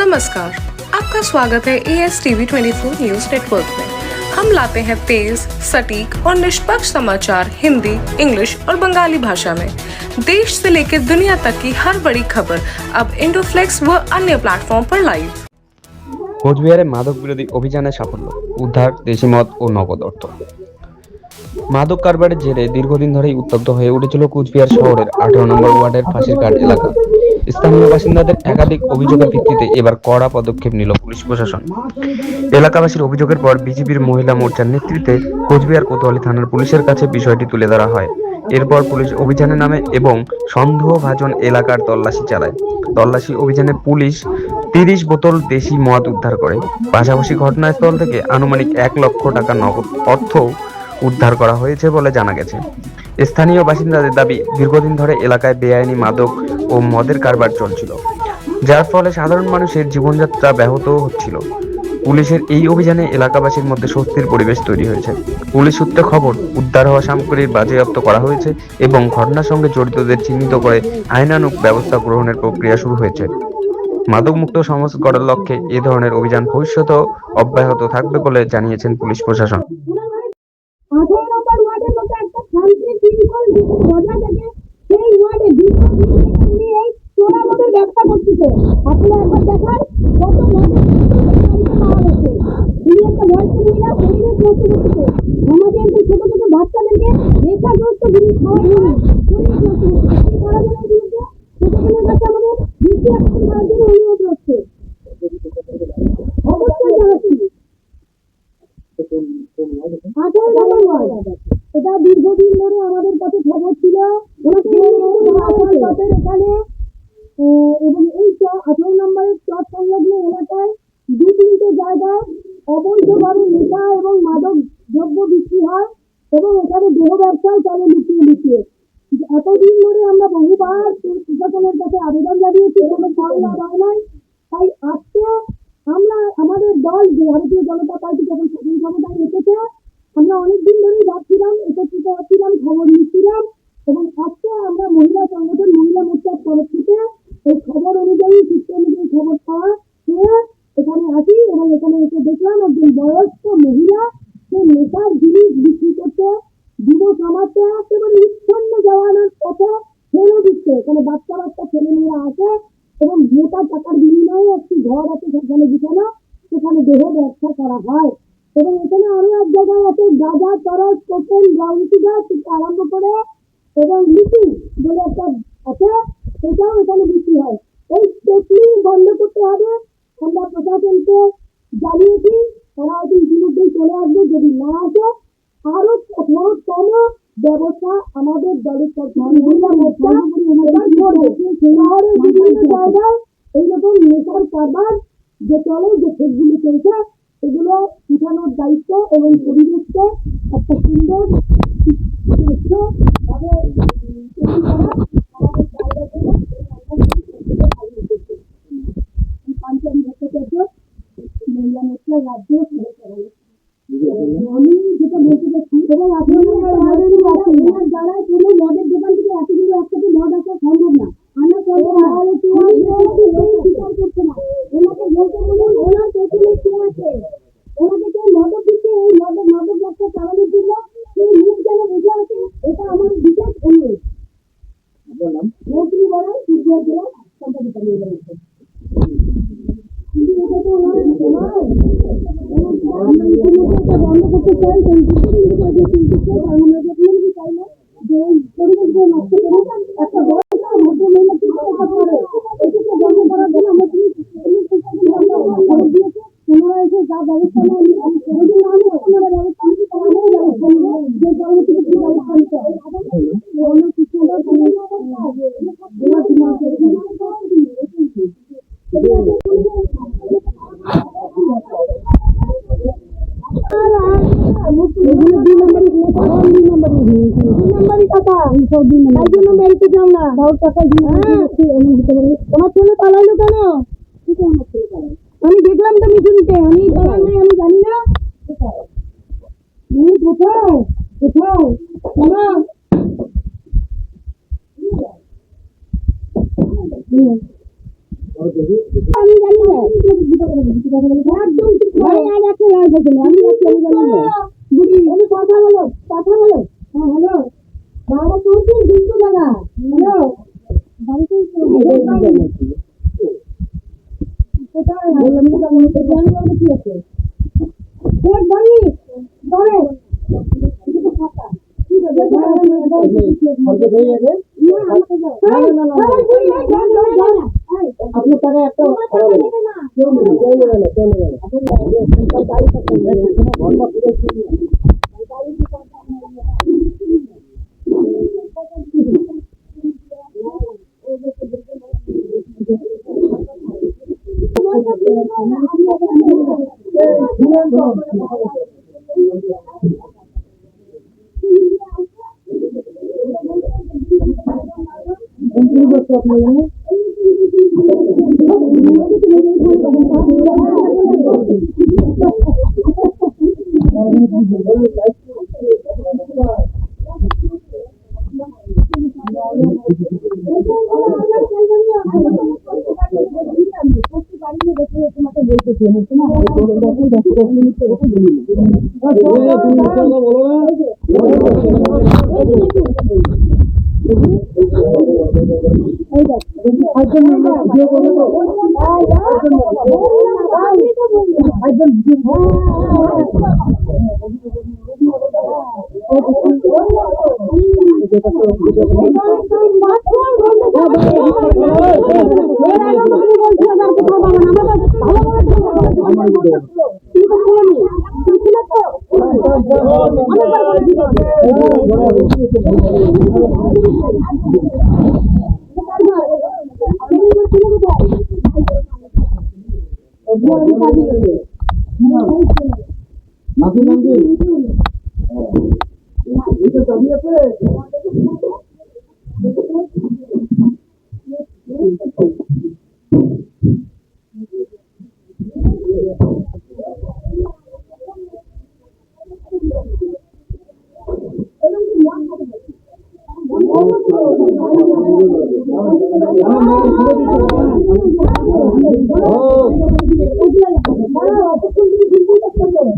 नमस्कार, आपका स्वागत है ASTV 24 न्यूज नेटवर्क में। हम लाते हैं तेज, सटीक और निष्पक्ष समाचार हिंदी, इंग्लिश और बंगाली भाषा में। देश से लेकर दुनिया तक की हर बड़ी खबर अब इंडोफ्लेक्स व अन्य प्लेटफॉर्म पर लाइव। কোচবিহারে মাদক বিরোধী অভিযানে সাফল্য, উদ্ধার দেশি মদ ও নগদ অর্থ। মাদক কারবারের জেরে দীর্ঘদিন ধরেই উত্তপ্ত হয়ে উঠেছিল কোচবিহার শহরের 18 নম্বর ওয়ার্ডের ফাঁসিরঘাট এলাকা। স্থানীয় বাসিন্দাদের একাধিক অভিযোগের ভিত্তিতে এবার কড়া পদক্ষেপ নিল পুলিশ প্রশাসন। এলাকাবাসীর অভিযোগের পর বিজেপির মহিলা মোর্চার নেতৃত্বে কোচবিহার কোতোয়ালি থানার পুলিশের কাছে বিষয়টি তুলে ধরা হয়। এরপর পুলিশ অভিযানে নামে এবং সন্দেহভাজন এলাকার তল্লাশি চালায়। তল্লাশি অভিযানে পুলিশ 30 বোতল দেশি মদ উদ্ধার করে। পাশাপাশি ঘটনাস্থল থেকে আনুমানিক 1 লক্ষ টাকা নগদ অর্থ উদ্ধার করা হয়েছে বলে জানা গেছে। স্থানীয় বাসিন্দাদের দাবি, দীর্ঘদিন ধরে এলাকায় বেআইনি মাদক ও মদের কারবার চলছিল, যার ফলে সাধারণ মানুষের জীবনযাত্রা ব্যাহত হচ্ছিল। পুলিশের এই অভিযানে এলাকাবাসীর মধ্যে স্বস্তির পরিবেশ তৈরি হয়েছে। পুলিশ সূত্রে খবর, উদ্ধার হওয়া সামগ্রীর বাজেয়াপ্ত করা হয়েছে এবং ঘটনার সঙ্গে জড়িতদের চিহ্নিত করে আইনানুগ ব্যবস্থা গ্রহণের প্রক্রিয়া শুরু হয়েছে। মাদকমুক্ত সমাজ গড়ার লক্ষ্যে এ ধরনের অভিযান ভবিষ্যতেও অব্যাহত থাকবে বলে জানিয়েছেন পুলিশ প্রশাসন। এটা দীর্ঘদিন ধরে আমাদের কাছে খবর ছিল এখানে এবং এই 18 নম্বরের চট সংলগ্ন এলাকায় 2-3টে জায়গায় অবৈধভাবে নেশা এবং মাদক দ্রব্য বিক্রি হয় এবং এখানে দেহ ব্যবসায় চলে লুকিয়ে লুকিয়ে। এতদিন ধরে আমরা বহুবার প্রশাসনের কাছে আবেদন জানিয়েছি, কোনো ফল লাভ হয় নাই। তাই আজকে আমরা আমাদের দল যে ভারতীয় জনতা পার্টি যখন শাসন ক্ষমতায় এসেছে, আমরা অনেকদিন ধরেই ভাবছিলাম, একত্রিত হচ্ছিলাম, খবর নিচ্ছিলাম এবং আজকে আমরা মহিলা সংগঠন মহিলা মোর্চার তরফ থেকে এই খবর অনুযায়ী সূত্র অনুযায়ী খবর পাওয়া পেয়ে এখানে আসি এবং এখানে এসে দেখলাম একজন বয়স্ক মহিলা সে নেশার জিনিস বিক্রি করতে যুব সমাজকে একেবারে উচ্ছন্ন যাওয়ানোর পথে ফেলে দিচ্ছে। এখানে বাচ্চা বাচ্চা ছেলেমেয়েরা আসে এবং মোটা টাকার বিনিময়ে একটি ঘর আছে সেখানে বিছানো, সেখানে দেহ ব্যবসা করা হয় এবং এখানে আরো এক জায়গায় আছে গাঁজা, চরস, কোকেন, ব্রাউন সুগার থেকে আরম্ভ করে এবং লিচু বলে একটা আছে, সেটাও এখানে বিক্রি হয়। এই টেকলি বন্ধ করতে হবে। আমরা প্রশাসনকে জানিয়েছি, তারা হয়তো ইতিমধ্যেই চলে আসবে। যদি না আসে আরো কঠোরতম ব্যবস্থা আমাদের দলের মহিলা মোর্চা শহরের বিভিন্ন জায়গায় এইরকম নেশার কারবার যে চলে, যে ক্ষেতগুলি চলছে, এগুলো উঠানোর দায়িত্ব এবং পরিবেশকে একটা সুন্দর ভাবে পাঞ্চালী ভট্টাচার্য মহিলা মোর্চার রাজ্য আমি যেটা বলতে চাচ্ছি এবং আপনার যারা কোনো মদের দোকান থেকে এতগুলো একসাথে মদ আসা সম্ভব না। আমরা স্বীকার করছে না, ওনাকে বলতে বলুন ওনার পেছনে কে আছে, ওনাকে কেউ মদক দিচ্ছে এই মাদক ব্যবসা চালানোর জন্য সেই মুখ যেন বুঝে আছে, এটা আমার বিশেষ অনুরোধ। আপনার নাম? মৌসুমী বড়াই, কুচবিহার জেলা সম্পাদিকা নিয়ে যাচ্ছে। কিন্তু এটা তো ওনার আমরা ইতিমধ্যে বন্ধ করতে চাই, আমরা যখন চাই না যে এই পরিবেশগুলো নষ্ট করে একটা বয়স্ক ভদ্র মহিলা কি করতে পারে, এটাকে বন্ধ করার জন্য আমরা খবর দিয়েছি। ওনারা এসে যা ব্যবস্থা নেয় ওনারা ব্যবস্থা নিচ্ছি, তারা আমরাও ব্যবস্থা নেব, যে পরবর্তীতে কি ব্যবস্থা নিতে হবে। অনেক কিছু তোমার ছেলে পালাইলো কেন? আমি দেখলাম তো মিঠুনকে, আমি পালাই নাই, আমি জানি না কোথায় কোথায় আমি জানি না একদম ঠিক করে আর একটা লাইভ আছে না আমি একটা জানি না বুড়ি আমি কথা বলো হ্যাঁ হ্যালো বাবা তুই কিন্তু দাদা হ্যালো বাড়িতে কোথায় বললাম না জানি না কি আছে এক বাড়ি ধরে এটা তো ফাঁকা ঠিক আছে আপনার টাকা একটা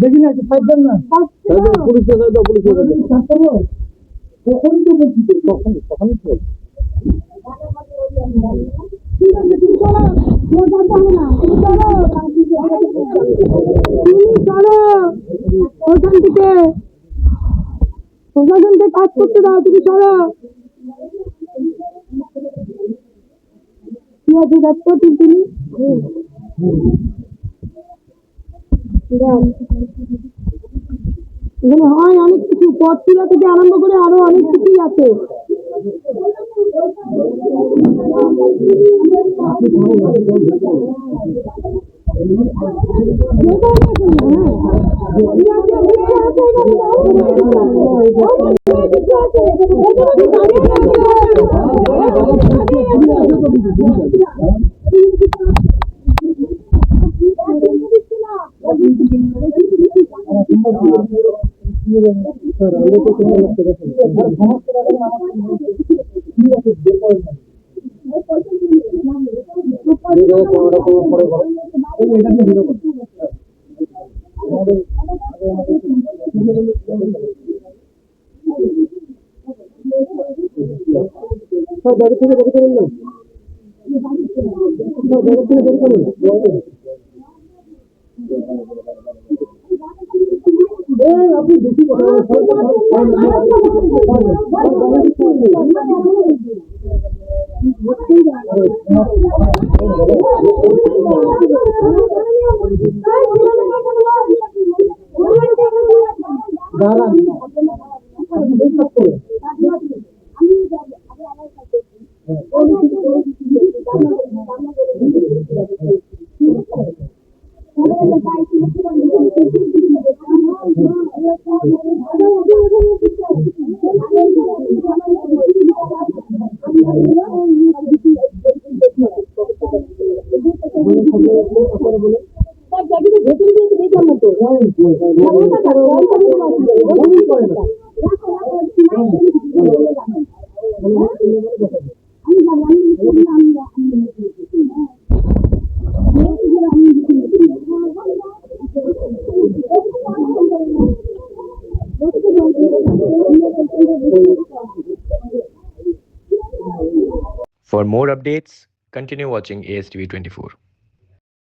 দেখি না পাইবেন না পুলিশে যাই দাও পুলিশে যাই তখন তো বলছি তখনই তো ঠিক আছে তুমি চলো মোর জানতে হবে না তুমি চলো ওখান থেকে প্রশাসনকে কাজ করতে দাও তুমি চলো ঠিক আছে দেখতো তুমি এখানে হয় অনেক কিছু পথ চূড়া থেকে আরম্ভ করে আরো অনেক কিছুই আছে আপনি বেশি কথা আমি For more updates, continue watching ASTV 24.